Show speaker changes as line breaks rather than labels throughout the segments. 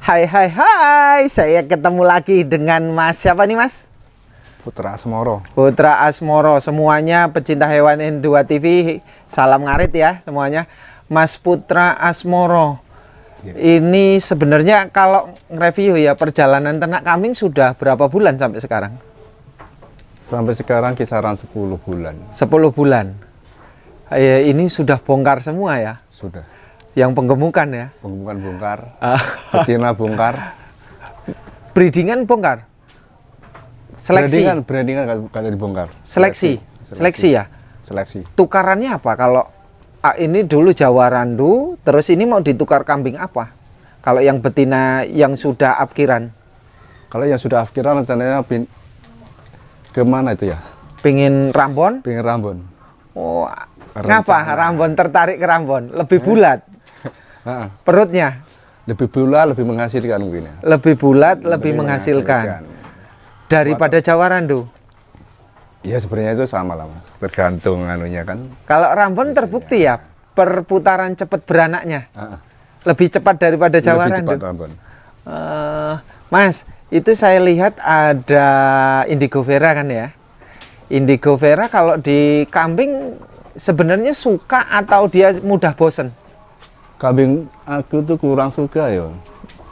Hai hai hai, saya ketemu lagi dengan Mas siapa nih Mas?
Putra Asmoro.
Putra Asmoro, semuanya pecinta hewan N2 TV, salam ngarit ya semuanya. Mas Putra Asmoro, ini sebenarnya kalau nge-review ya perjalanan ternak kambing sudah berapa bulan sampai sekarang?
Sampai sekarang kisaran 10 bulan.
10 bulan. Ini sudah bongkar semua ya?
Sudah.
Yang penggemukan ya?
Penggemukan bongkar, betina bongkar.
Breedingan bongkar? Seleksi?
Brandingan kalau dibongkar.
Seleksi ya?
Seleksi.
Tukarannya apa? Kalau ini dulu Jawa Randu, terus ini mau ditukar kambing apa? Kalau yang betina yang sudah apkiran?
Kalau yang sudah afkiran rencananya kemana itu ya?
Pingin Rambon?
Pengen Rambon.
Oh, ngapa Rambon tertarik ke Rambon? Lebih bulat? Perutnya?
Lebih bulat, lebih menghasilkan mungkin ya.
Lebih bulat, lebih menghasilkan. Daripada Jawa Randu?
Ya sebenarnya itu sama lah Mas. Tergantung anunya kan.
Kalau Rambon terbukti ya perputaran cepat beranaknya lebih cepat daripada Jawa Randu.
Lebih cepat Rambon.
Mas, itu saya lihat ada Indigo Vera kan ya. Indigo Vera kalau di kambing sebenarnya suka atau dia mudah bosen?
Kambing aku tuh kurang suka ya.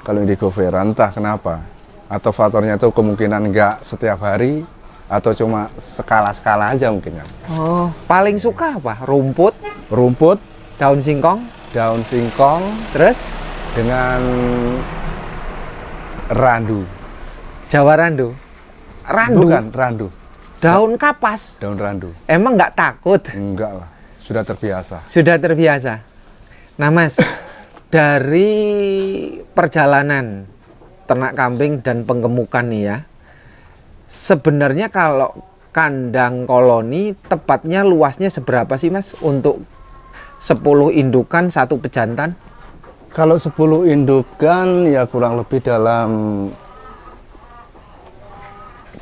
Kalau Indigo Vera entah kenapa. Atau faktornya itu kemungkinan enggak setiap hari atau cuma skala-skala aja mungkin kan.
Oh, paling suka apa? Rumput, daun singkong,
terus dengan randu.
Jawa Randu.
Bukan randu.
Daun kapas.
Daun randu.
Emang nggak takut?
Enggak lah, sudah terbiasa.
Sudah terbiasa. Nah Mas, dari perjalanan ternak kambing dan penggemukan nih ya, sebenarnya kalau kandang koloni tepatnya luasnya seberapa sih Mas untuk 10 indukan satu pejantan?
Kalau 10 indukan ya kurang lebih dalam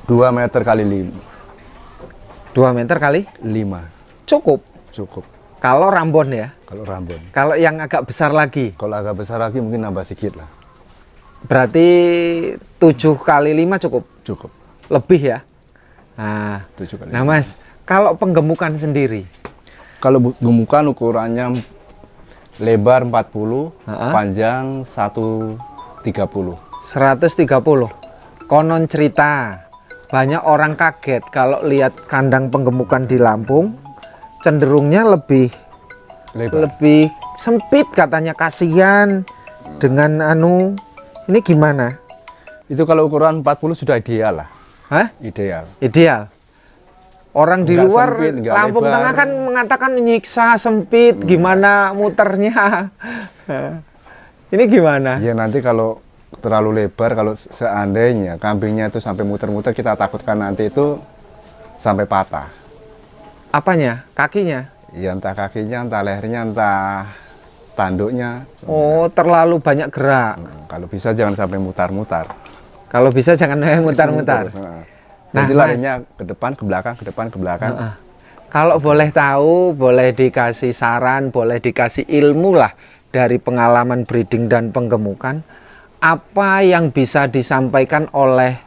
2 meter kali 5.
2 meter kali
5.
cukup kalau Rambon ya.
Kalau Rambon.
Kalau yang agak besar lagi,
kalau agak besar lagi mungkin nambah sedikit lah.
berarti 7 kali 5 cukup lebih ya. Nah,
7 kali
nah Mas, kalau penggemukan sendiri,
kalau gemukan ukurannya lebar 40, panjang 130.
130. Konon cerita banyak orang kaget kalau lihat kandang penggemukan di Lampung cenderungnya lebih sempit katanya, kasihan dengan ini gimana?
Itu kalau ukuran 40 sudah ideal lah.
Hah?
Ideal.
Orang di
Enggak
luar
sempit, enggak
Lampung
lebar.
Tengah kan mengatakan nyiksa, sempit, gimana muternya. Ini gimana?
Ya nanti kalau terlalu lebar, kalau seandainya kambingnya itu sampai muter-muter, kita takutkan nanti itu sampai patah.
Apanya? Kakinya?
Ya entah kakinya, entah lehernya, entah tanduknya.
Oh, terlalu banyak gerak.
Kalau bisa jangan sampai mutar-mutar.
Kalau bisa jangan mutar-mutar.
Jadi
Nah,
larinya ke depan, ke belakang, ke depan, ke belakang.
Kalau boleh tahu, boleh dikasih saran, boleh dikasih ilmu lah dari pengalaman breeding dan penggemukan, apa yang bisa disampaikan oleh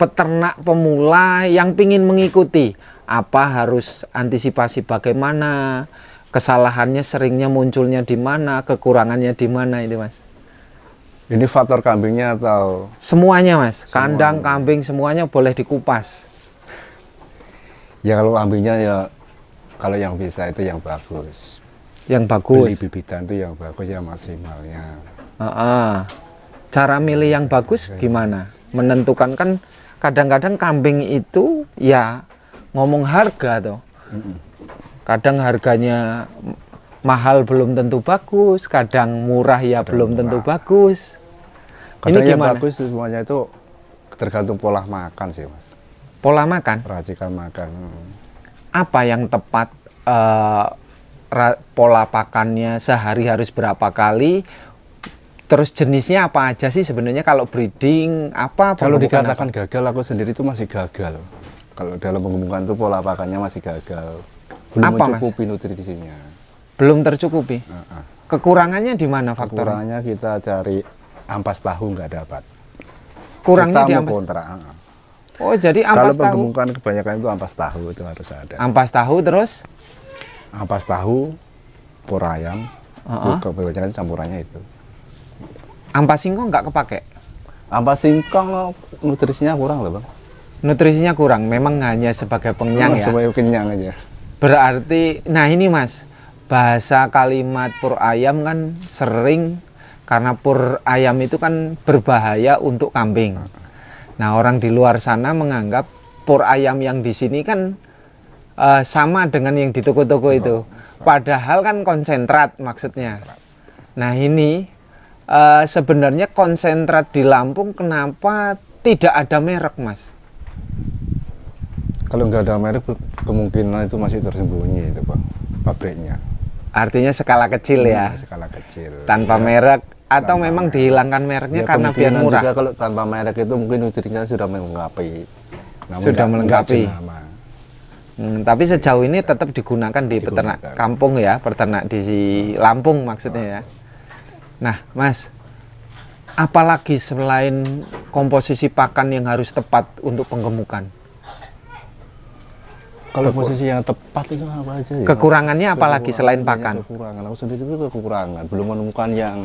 peternak pemula yang ingin mengikuti? Apa harus antisipasi bagaimana? Kesalahannya seringnya munculnya di mana? Kekurangannya di mana ini Mas?
Ini faktor kambingnya atau?
Semuanya Mas, kandang, kambing, semuanya boleh dikupas.
Ya kalau kambingnya ya, kalau yang bisa itu yang bagus.
Yang bagus?
Beli bibitan itu yang bagus ya maksimalnya.
Cara milih yang bagus gimana? Menentukan kan kadang-kadang kambing itu ya ngomong harga toh. Kadang harganya mahal belum tentu bagus, kadang murah ya belum tentu bagus.
Kadang
Ini
yang
gimana?
bagus semuanya itu tergantung pola makan sih Mas.
Pola makan?
Racikan makan.
Apa yang tepat pola pakannya sehari harus berapa kali? Terus jenisnya apa aja sih sebenarnya kalau breeding apa?
Kalau dikatakan gagal, aku sendiri itu masih gagal. Kalau dalam penggemukan itu pola pakannya masih gagal. Belum mencukupi nutrisinya.
Belum tercukupi. Kekurangannya di mana faktornya?
Kekurangannya kita cari ampas tahu nggak dapat.
Kurangnya
Kita
di
mau
ampas.
kontrak.
Oh, jadi
Kalau
ampas tahu.
penggemukan kebanyakan itu ampas tahu itu harus ada.
Ampas tahu terus
Ampas tahu, pur ayam, kebanyakan campurannya itu.
ampas singkong nggak kepake.
Ampas singkong nutrisinya kurang loh bang.
Nutrisinya kurang, memang hanya sebagai pengenyang ya.
Supaya kenyang aja.
Berarti, nah ini Mas, bahasa kalimat pur ayam kan sering karena pur ayam itu kan berbahaya untuk kambing. Nah, orang di luar sana menganggap pur ayam yang di sini kan sama dengan yang di toko-toko itu. Padahal kan konsentrat maksudnya. Nah, ini sebenarnya konsentrat di Lampung kenapa tidak ada merek, Mas?
Kalau nggak ada merek, kemungkinan itu masih tersembunyi itu bang, pabriknya.
Artinya skala kecil ya,
Skala kecil.
tanpa merek atau memang dihilangkan mereknya
Ya,
karena biar
kemungkinan
murah.
juga kalau tanpa merek itu mungkin nutrisinya sudah melengkapi. Namun
Sudah
nggak
melengkapi.
jenama.
Tapi sejauh ini tetap digunakan di peternak kampung ya, peternak di Lampung maksudnya ya. Nah, Mas, apalagi selain komposisi pakan yang harus tepat untuk penggemukan?
Kalau posisi yang tepat itu apa aja ya?
Kekurangannya apalagi selain pakan?
Kekurangan, aku sendiri itu kekurangan. Belum menemukan yang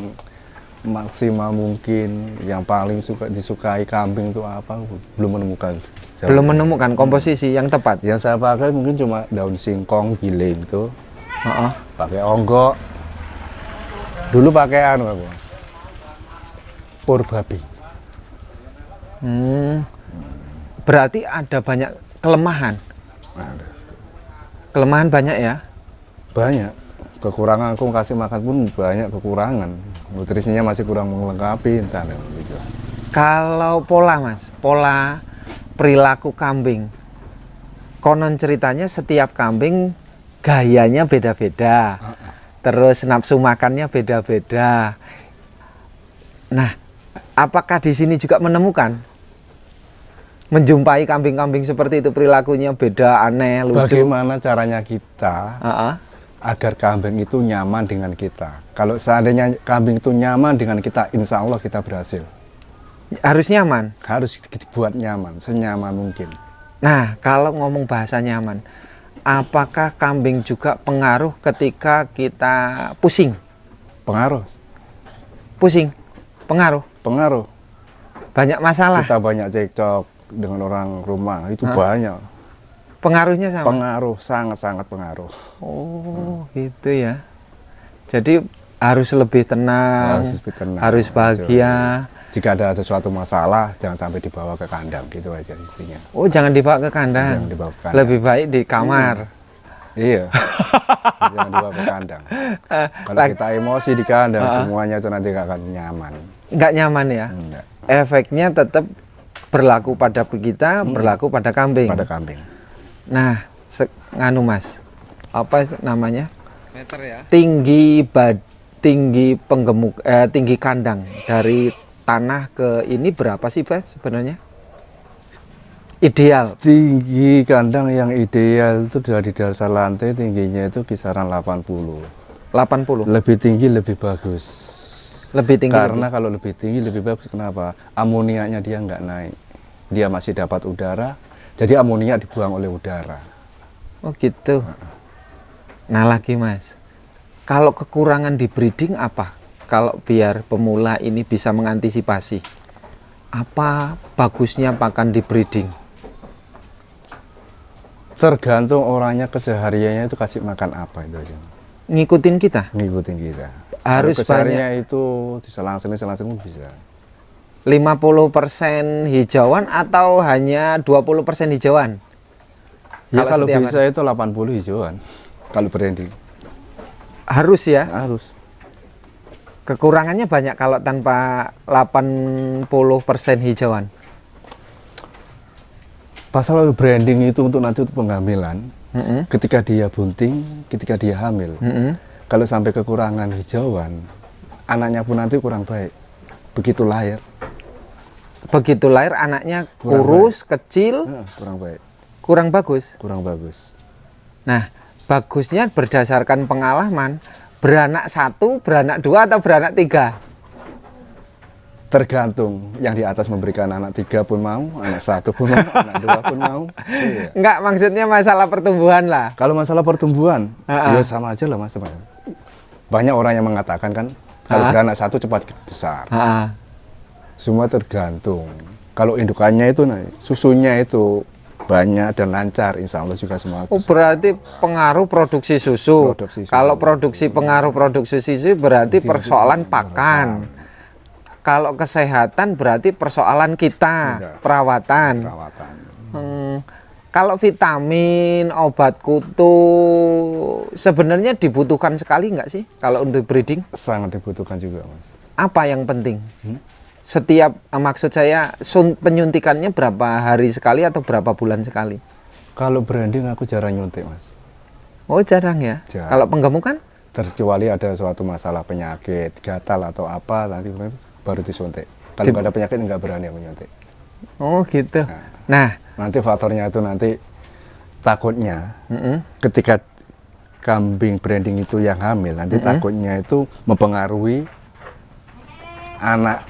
maksimal mungkin, yang paling disukai kambing itu apa? Belum menemukan.
Belum menemukan komposisi yang tepat.
Yang saya pakai mungkin cuma daun singkong, giling itu.
Heeh.
Pakai onggok. Dulu pakai anu aku. Pur babi.
Berarti ada banyak kelemahan.
Ada.
Kelemahan banyak ya.
Banyak. Kekurangan aku kasih makan pun banyak kekurangan. Nutrisinya masih kurang melengkapi entah gitu.
Kalau pola Mas, pola perilaku kambing. Konon ceritanya setiap kambing gayanya beda-beda. Terus nafsu makannya beda-beda. Nah, apakah di sini juga menemukan? Menjumpai kambing-kambing seperti itu, perilakunya beda, aneh, lucu.
Bagaimana caranya kita agar kambing itu nyaman dengan kita? Kalau seandainya kambing itu nyaman dengan kita, insya Allah kita berhasil.
Harus nyaman.
Harus dibuat nyaman, senyaman mungkin.
Nah, kalau ngomong bahasa nyaman, apakah kambing juga pengaruh ketika kita pusing?
Pengaruh,
Pusing, pengaruh.
pengaruh.
Banyak masalah.
Kita banyak cekcok dengan orang rumah, itu banyak.
Pengaruhnya sama.
Pengaruh, sangat-sangat pengaruh.
Oh, gitu ya. Jadi harus lebih tenang,
Harus lebih tenang.
harus bahagia.
Jika ada suatu masalah, jangan sampai dibawa ke kandang, gitu aja intinya.
Oh, jangan dibawa ke kandang.
Jangan dibawa ke kandang.
Lebih baik di kamar.
Iya. Jangan dibawa ke kandang. Kalau kita emosi di kandang, semuanya itu nanti gak akan nyaman.
Nggak nyaman ya.
Enggak.
Efeknya tetap berlaku pada kita, berlaku pada kambing.
Pada kambing.
Nah, nganu Mas, apa namanya?
Meter ya.
Tinggi kandang dari tanah ke ini berapa sih Mas sebenarnya? Ideal.
Tinggi kandang yang ideal itu dari dasar lantai tingginya itu kisaran 80.
80.
Lebih tinggi lebih bagus.
Lebih tinggi.
Karena kalau lebih tinggi lebih bagus, kenapa? Amoniaknya dia nggak naik. Dia masih dapat udara, jadi amoniak dibuang oleh udara.
Oh gitu. Nah lagi Mas, kalau kekurangan di breeding apa? Kalau biar pemula ini bisa mengantisipasi, apa bagusnya pakan di breeding?
Tergantung orangnya, kesehariannya itu kasih makan apa itu aja.
Ngikutin kita?
Ngikutin kita.
Harus
kalau kesehariannya itu diselang-seling bisa.
50% hijauan atau hanya 20% hijauan?
Ya kalau
setiap
bisa itu 80 hijauan. Kalau branding.
Harus ya?
Harus.
Kekurangannya banyak kalau tanpa 80% hijauan.
Pasal branding itu untuk nanti untuk penghamilan. Ketika dia bunting, ketika dia hamil. Kalau sampai kekurangan hijauan, anaknya pun nanti kurang baik. Begitu lahir.
Begitu lahir anaknya kurus, kecil,
Kurang baik.
kurang bagus.
Kurang bagus.
Nah, bagusnya berdasarkan pengalaman, beranak 1, beranak 2, atau beranak 3?
Tergantung, yang di atas memberikan anak 3 pun mau, anak 1 pun mau, anak 2 pun mau. Iya.
Enggak, maksudnya masalah pertumbuhan lah.
Kalau masalah pertumbuhan, ya sama aja lah mas. Banyak orang yang mengatakan kan, kalau beranak 1 cepat besar. Semua tergantung. Kalau indukannya itu, susunya itu banyak dan lancar, insya Allah juga semua.
Oh, berarti pengaruh produksi susu. Kalau pengaruh produksi susu berarti persoalan pakan. Kalau kesehatan berarti persoalan kita, perawatan. Kalau vitamin, obat kutu, sebenarnya dibutuhkan sekali nggak sih kalau untuk breeding?
Sangat dibutuhkan juga, mas.
Apa yang penting? Setiap, maksud saya, penyuntikannya berapa hari sekali atau berapa bulan sekali?
Kalau branding aku jarang nyuntik, mas.
Oh, jarang ya?
Jarang.
Kalau penggemukan?
Terkecuali ada suatu masalah penyakit, gatal atau apa, nanti baru disuntik. Kalau nggak ada penyakit nggak berani aku nyuntik.
Oh gitu. Nah,
nanti faktornya itu nanti takutnya ketika kambing branding itu yang hamil, nanti takutnya itu mempengaruhi anak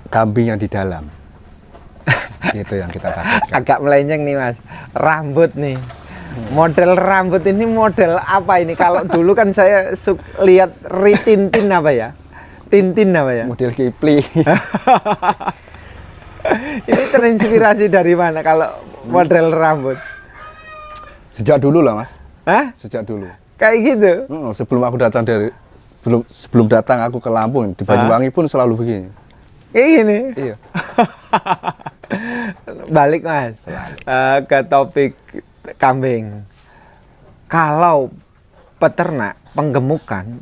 kambing yang di dalam. Itu yang kita takutkan.
Agak melenceng nih mas, rambut nih. Model rambut ini model apa ini? Kalau dulu kan saya lihat Tintin apa ya? Tintin apa ya?
Model Kipli.
Ini terinspirasi dari mana kalau model rambut?
Sejak dulu lah mas.
Hah?
Sejak dulu.
Kayak gitu?
Sebelum aku datang sebelum datang aku ke Lampung, di Banyuwangi pun selalu begini.
Kayak gini?
Iya.
Balik mas, ke topik kambing. Kalau peternak penggemukan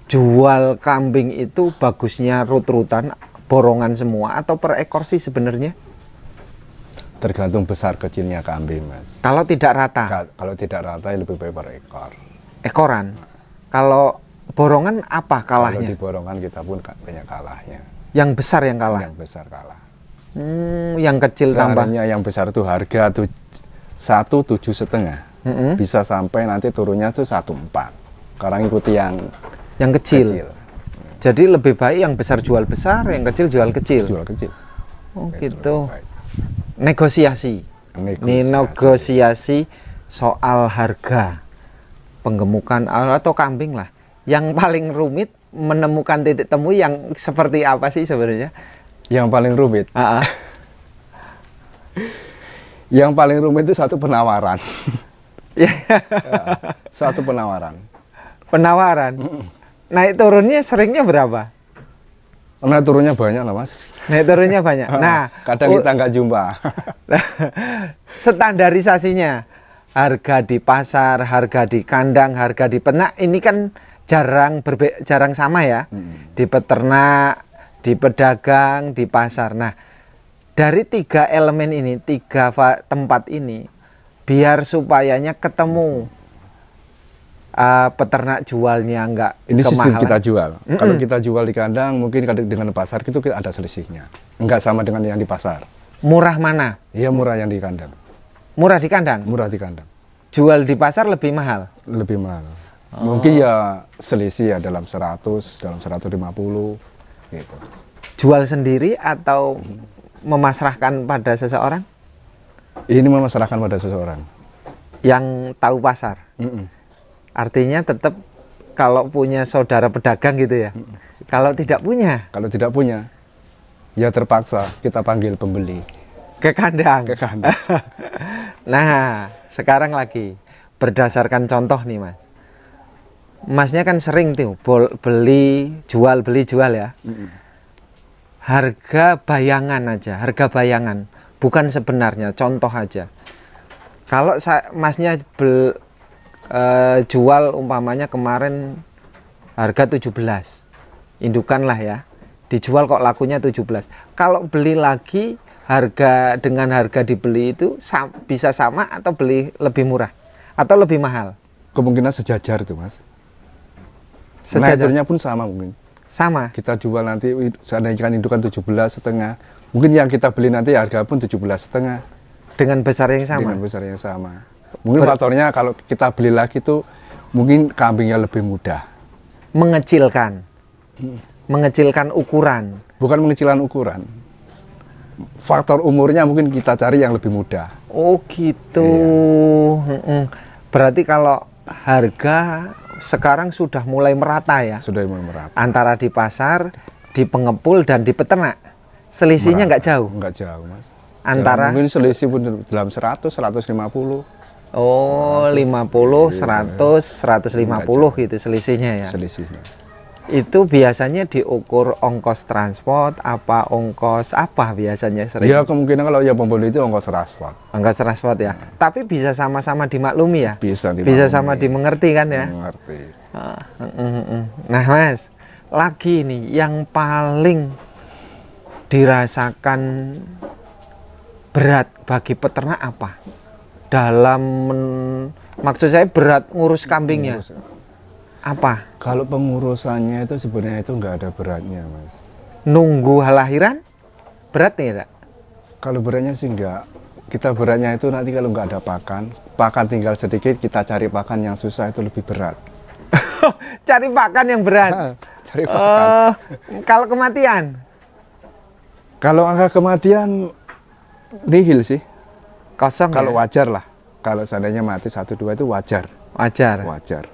jual kambing itu bagusnya rut-rutan, borongan semua atau per ekor sih sebenarnya?
Tergantung besar kecilnya kambing, mas.
Kalau tidak rata?
Kalau tidak rata lebih baik per ekor.
Ekoran. Kalau borongan apa kalahnya?
Kalau di borongan kita pun banyak kalahnya.
Yang besar yang kalah?
Yang besar kalah.
Yang kecil tambah?
Sebenarnya yang besar itu harga 1,7,5. Bisa sampai nanti turunnya tuh 1,4. Sekarang ikuti yang kecil.
Jadi lebih baik yang besar jual besar, yang kecil jual kecil.
Jual kecil.
Oh gitu. Negosiasi. Ini negosiasi soal harga penggemukan atau kambing lah. Yang paling rumit menemukan titik temu yang seperti apa sih sebenarnya?
Yang paling rumit. Yang paling rumit itu satu penawaran. Satu penawaran.
Penawaran. Naik turunnya seringnya berapa?
Naik turunnya banyak lah mas.
Naik turunnya banyak. Nah,
kadang kita nggak jumpa.
Standarisasinya, harga di pasar, harga di kandang, harga di peternak ini kan jarang sama ya. Di peternak, di pedagang, di pasar. Nah, dari 3 elemen ini, 3 tempat ini, biar supayanya ketemu. Peternak jualnya enggak
ini sistem
kemahalan.
kita jual. Kalau kita jual di kandang mungkin dengan pasar itu ada selisihnya, enggak sama dengan yang di pasar.
Murah mana?
Iya, murah yang di kandang.
Murah di kandang?
Murah di kandang.
Jual di pasar lebih mahal?
Lebih mahal. Mungkin ya selisih ya dalam 100, dalam 150 gitu.
Jual sendiri atau memasrahkan pada seseorang?
Ini memasrahkan pada seseorang
yang tahu pasar. Artinya tetap kalau punya saudara pedagang gitu ya. Kalau tidak punya?
Kalau tidak punya, ya terpaksa kita panggil pembeli.
Ke kandang?
Ke kandang.
Nah, sekarang lagi berdasarkan contoh nih mas. Masnya kan sering tuh beli jual ya. Harga bayangan aja, harga bayangan. Bukan sebenarnya, contoh aja. Kalau masnya jual umpamanya kemarin harga 17 indukan lah ya, dijual kok lakunya 17. Kalau beli lagi dengan harga dibeli itu bisa sama atau beli lebih murah atau lebih mahal?
Kemungkinan sejajar itu mas. Naiknya pun sama mungkin.
Sama.
Kita jual nanti seandainya indukan 17,5, mungkin yang kita beli nanti harga pun 17,5
dengan besar yang sama.
Dengan besar yang sama. Mungkin faktornya kalau kita beli lagi tuh mungkin kambingnya lebih mudah.
Mengecilkan ukuran.
Bukan pengecilan ukuran. Faktor umurnya mungkin kita cari yang lebih muda.
Oh gitu. Berarti kalau harga sekarang sudah mulai merata ya?
Sudah mulai merata.
Antara di pasar, di pengepul, dan di peternak. Selisihnya nggak jauh?
Nggak jauh, Mas.
Antara?
Ya, mungkin selisih pun dalam 100, 150.
Oh, 50, 100, 150 gitu selisihnya ya?
Selisihnya.
Itu biasanya diukur ongkos transport, apa ongkos apa biasanya sering?
Ya kemungkinan kalau ya pembeli itu ongkos transport.
Ongkos transport ya. Tapi bisa sama-sama dimaklumi ya?
Bisa
sama dimengerti kan ya?
Mengerti.
Nah Mas, lagi nih yang paling dirasakan berat bagi peternak apa? Maksud saya berat ngurus kambingnya. Apa?
Kalau pengurusannya itu sebenarnya itu nggak ada beratnya, Mas.
Nunggu lahiran berat nih, enggak?
Kalau beratnya sih nggak. Kita beratnya itu nanti kalau nggak ada pakan tinggal sedikit, kita cari pakan yang susah itu lebih berat.
Cari pakan yang berat.
Cari pakan.
Kalau kematian?
Kalau angka kematian nihil sih.
Kosong.
Kalau
ya?
wajar lah. Kalau seandainya mati 1-2 itu wajar.
Wajar.
Wajar.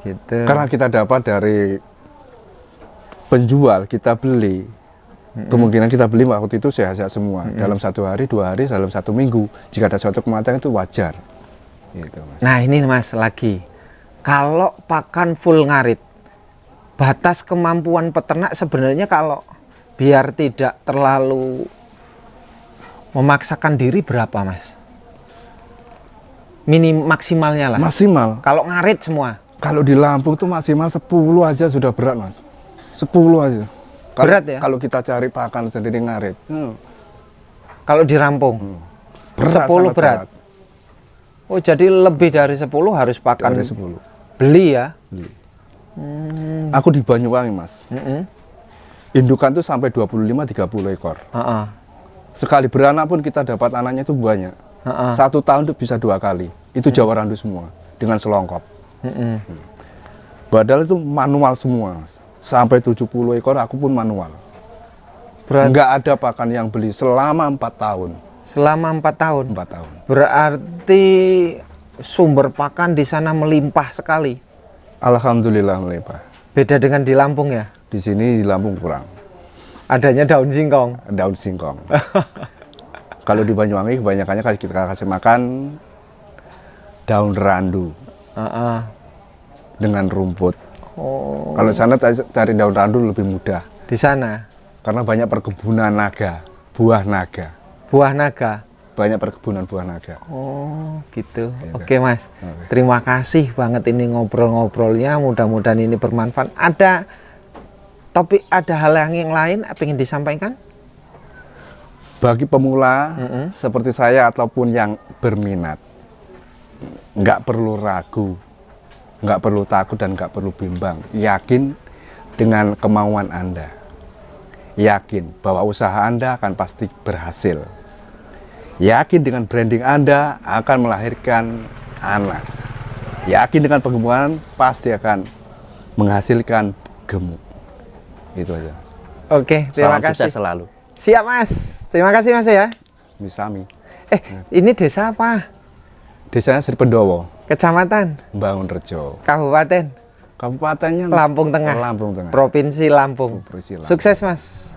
Gitu.
Karena kita dapat dari penjual, kita beli. Kemungkinan kita beli waktu itu sehat-sehat semua. Dalam 1 hari, 2 hari, dalam 1 minggu. Jika ada suatu kematian itu wajar. Gitu, Mas.
Nah ini Mas lagi. Kalau pakan full ngarit, batas kemampuan peternak sebenarnya kalau biar tidak terlalu memaksakan diri berapa Mas? Maksimalnya lah.
Maksimal.
Kalau ngarit semua.
Kalau di Lampung tuh maksimal 10 aja sudah berat, Mas. 10 aja.
Berat ya?
Kalau kita cari pakan sendiri ngarit.
Kalau dirampung.
Berat,
10 berat. Oh, jadi lebih dari 10 harus pakan.
Dari 10.
Beli ya?
Beli. Aku di Banyuwangi, Mas. Indukan tuh sampai 25-30 ekor. Sekali beranak pun kita dapat anaknya itu banyak. 1 tahun itu bisa 2 kali. Itu Jawa Randu semua dengan selongkop. Padahal itu manual semua. Sampai 70 ekor aku pun manual. Nggak ada pakan yang beli selama 4 tahun.
Selama 4 tahun.
4 tahun.
Berarti sumber pakan di sana melimpah sekali.
Alhamdulillah melimpah.
Beda dengan di Lampung ya?
Di sini di Lampung kurang.
Adanya daun singkong.
Daun singkong. Kalau di Banyuwangi kebanyakannya kita kasih makan daun randu dengan rumput.
Oh.
Kalau sana cari daun randu lebih mudah.
Di sana?
Karena banyak perkebunan naga, buah naga.
Buah naga?
Banyak perkebunan buah naga.
Oh gitu.
Ya,
Oke Mas, terima kasih banget ini ngobrol-ngobrolnya. Mudah-mudahan ini bermanfaat. Ada topik, ada hal yang lain ingin disampaikan?
Bagi pemula seperti saya ataupun yang berminat, nggak perlu ragu, nggak perlu takut dan nggak perlu bimbang. Yakin dengan kemauan Anda. Yakin bahwa usaha Anda akan pasti berhasil. Yakin dengan branding Anda akan melahirkan anak. Yakin dengan pengembangan pasti akan menghasilkan gemuk. Itu aja.
Oke, terima
Salam
kasih.
sukses selalu.
Siap Mas, terima kasih Mas ya.
Misami.
Ini desa apa?
Desanya Sri Pendowo,
Kecamatan?
Bangun Rejo.
Kabupaten?
Kabupatennya
Lampung Tengah.
Lampung Tengah.
Provinsi Lampung.
Provinsi Lampung.
Sukses Mas.